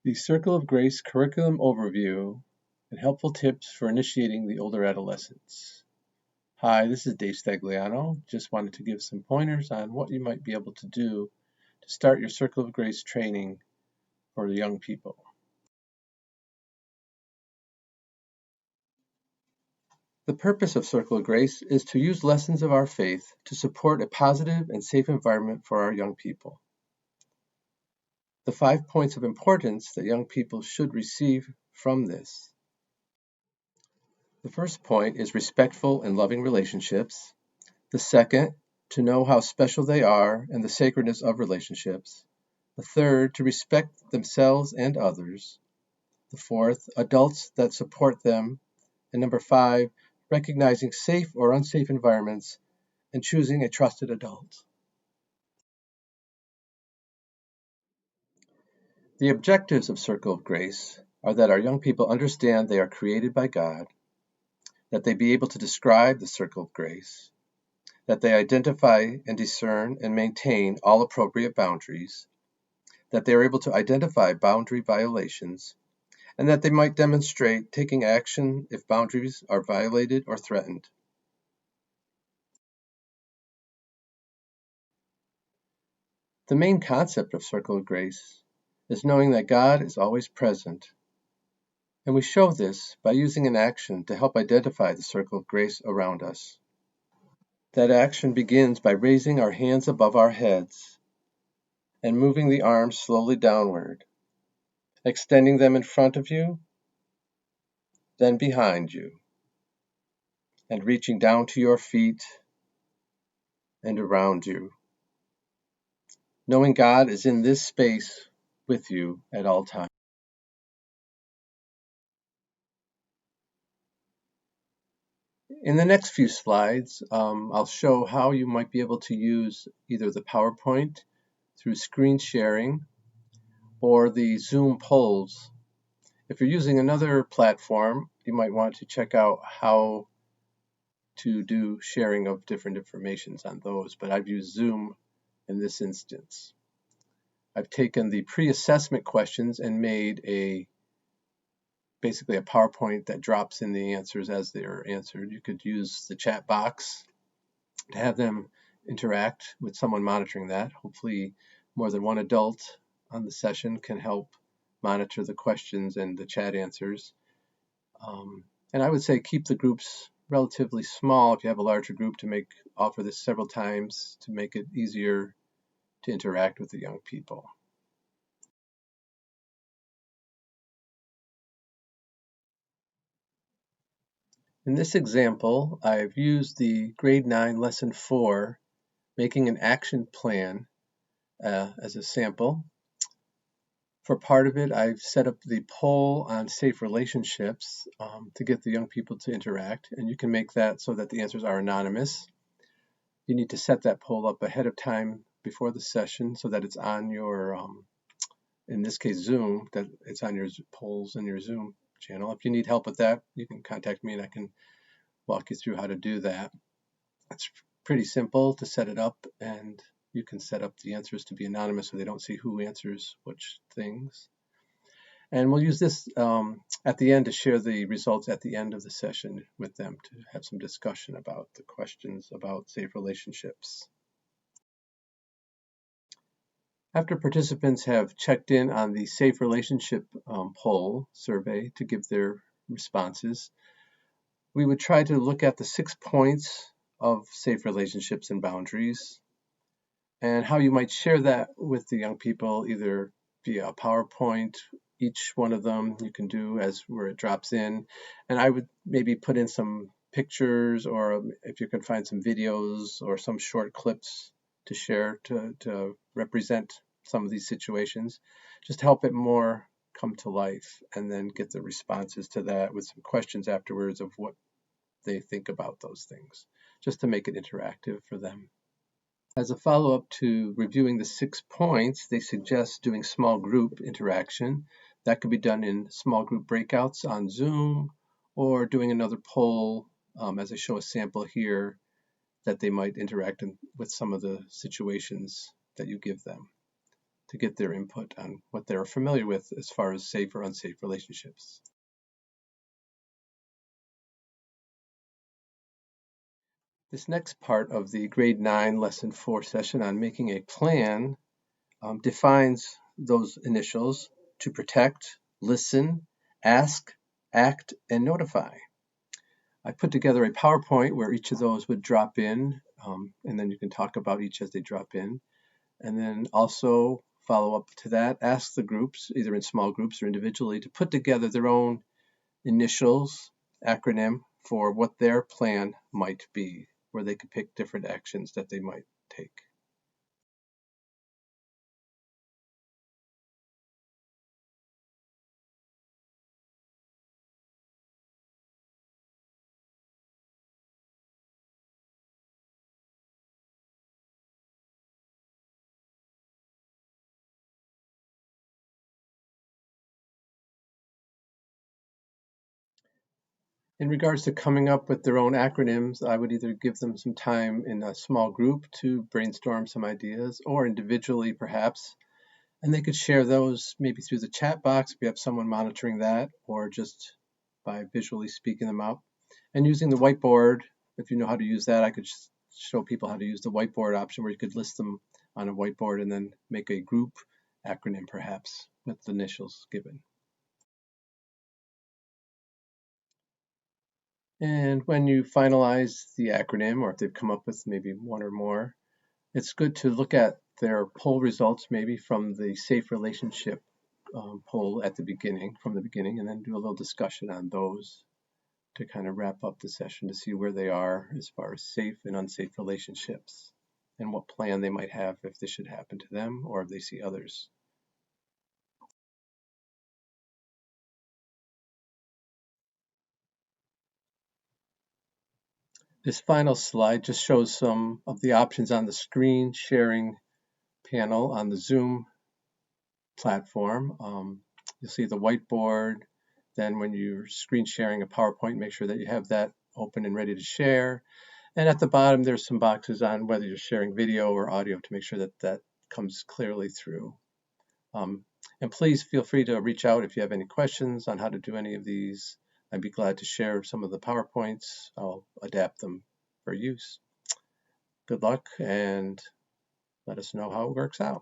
The Circle of Grace Curriculum Overview and Helpful Tips for Initiating the Older Adolescents. Hi, this is Dave Stagliano. Just wanted to give some pointers on what you might be able to do to start your Circle of Grace training for the young people. The purpose of Circle of Grace is to use lessons of our faith to support a positive and safe environment for our young people. The 5 points of importance that young people should receive from this. The first point is respectful and loving relationships. The second, to know how special they are and the sacredness of relationships. The third, to respect themselves and others. The fourth, adults that support them. And number 5, recognizing safe or unsafe environments and choosing a trusted adult. The objectives of Circle of Grace are that our young people understand they are created by God, that they be able to describe the Circle of Grace, that they identify and discern and maintain all appropriate boundaries, that they are able to identify boundary violations, and that they might demonstrate taking action if boundaries are violated or threatened. The main concept of Circle of Grace is knowing that God is always present, and we show this by using an action to help identify the Circle of Grace around us. That action begins by raising our hands above our heads and moving the arms slowly downward, extending them in front of you, then behind you, and reaching down to your feet and around you. Knowing God is in this space with you at all times. In the next few slides, I'll show how you might be able to use either the PowerPoint through screen sharing or the Zoom polls. If you're using another platform, you might want to check out how to do sharing of different informations on those, but I've used Zoom in this instance. I've taken the pre-assessment questions and made basically a PowerPoint that drops in the answers as they're answered. You could use the chat box to have them interact with someone monitoring that. Hopefully more than one adult on the session can help monitor the questions and the chat answers. And I would say keep the groups relatively small if you have a larger group to offer this several times to make it easier to interact with the young people. In this example, I've used the grade 9 lesson 4, making an action plan as a sample. For part of it, I've set up the poll on safe relationships to get the young people to interact, and you can make that so that the answers are anonymous. You need to set that poll up ahead of time before the session so that it's on your, in this case, Zoom, that it's on your polls in your Zoom channel. If you need help with that, you can contact me and I can walk you through how to do that. It's pretty simple to set it up, and you can set up the answers to be anonymous so they don't see who answers which things. And we'll use this at the end to share the results at the end of the session with them to have some discussion about the questions about safe relationships. After participants have checked in on the safe relationship poll survey to give their responses, we would try to look at the 6 points of safe relationships and boundaries and how you might share that with the young people, either via PowerPoint. Each one of them you can do as where it drops in. And I would maybe put in some pictures, or if you can find some videos or some short clips to share to represent some of these situations, just help it more come to life, and then get the responses to that with some questions afterwards of what they think about those things, just to make it interactive for them. As a follow-up to reviewing the 6 points, they suggest doing small group interaction. That could be done in small group breakouts on Zoom, or doing another poll, as I show a sample here, that they might interact with some of the situations that you give them to get their input on what they're familiar with as far as safe or unsafe relationships. This next part of the grade 9 lesson 4 session on making a plan defines those initials to protect, listen, ask, act, and notify. I put together a PowerPoint where each of those would drop in, and then you can talk about each as they drop in. And then also follow up to that, ask the groups, either in small groups or individually, to put together their own initials, acronym for what their plan might be, where they could pick different actions that they might take. In regards to coming up with their own acronyms, I would either give them some time in a small group to brainstorm some ideas, or individually perhaps, and they could share those maybe through the chat box if you have someone monitoring that, or just by visually speaking them out. And using the whiteboard, if you know how to use that, I could show people how to use the whiteboard option where you could list them on a whiteboard and then make a group acronym perhaps with the initials given. And when you finalize the acronym, or if they've come up with maybe one or more, it's good to look at their poll results maybe from the safe relationship poll at the beginning, and then do a little discussion on those to kind of wrap up the session to see where they are as far as safe and unsafe relationships and what plan they might have if this should happen to them or if they see others. This final slide just shows some of the options on the screen sharing panel on the Zoom platform. You'll see the whiteboard. Then when you're screen sharing a PowerPoint, make sure that you have that open and ready to share. And at the bottom, there's some boxes on whether you're sharing video or audio to make sure that that comes clearly through. And please feel free to reach out if you have any questions on how to do any of these. I'd be glad to share some of the PowerPoints. I'll adapt them for use. Good luck and let us know how it works out.